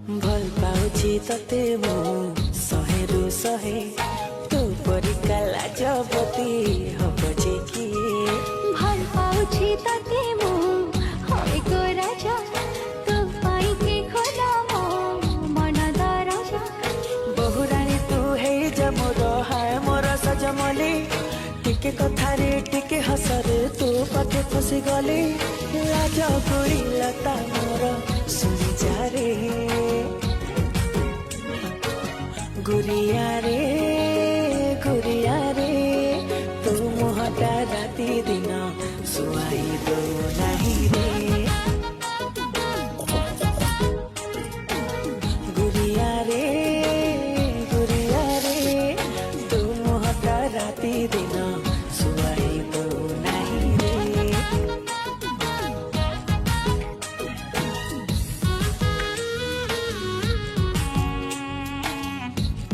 भल पाउछि तते मु सहे रु सहे तू परिका लाजपति हब जे किए भल पाउछि तते मु होय को राजा तू पाई के खोला मो मन दरजा बहुरानी तू हे जा मोर हाय मोर सजमली टिके कथारे टिके हसरे तू पाखे फसी गली लाज कोई लता मोर सुनी जा रे गुरिया रे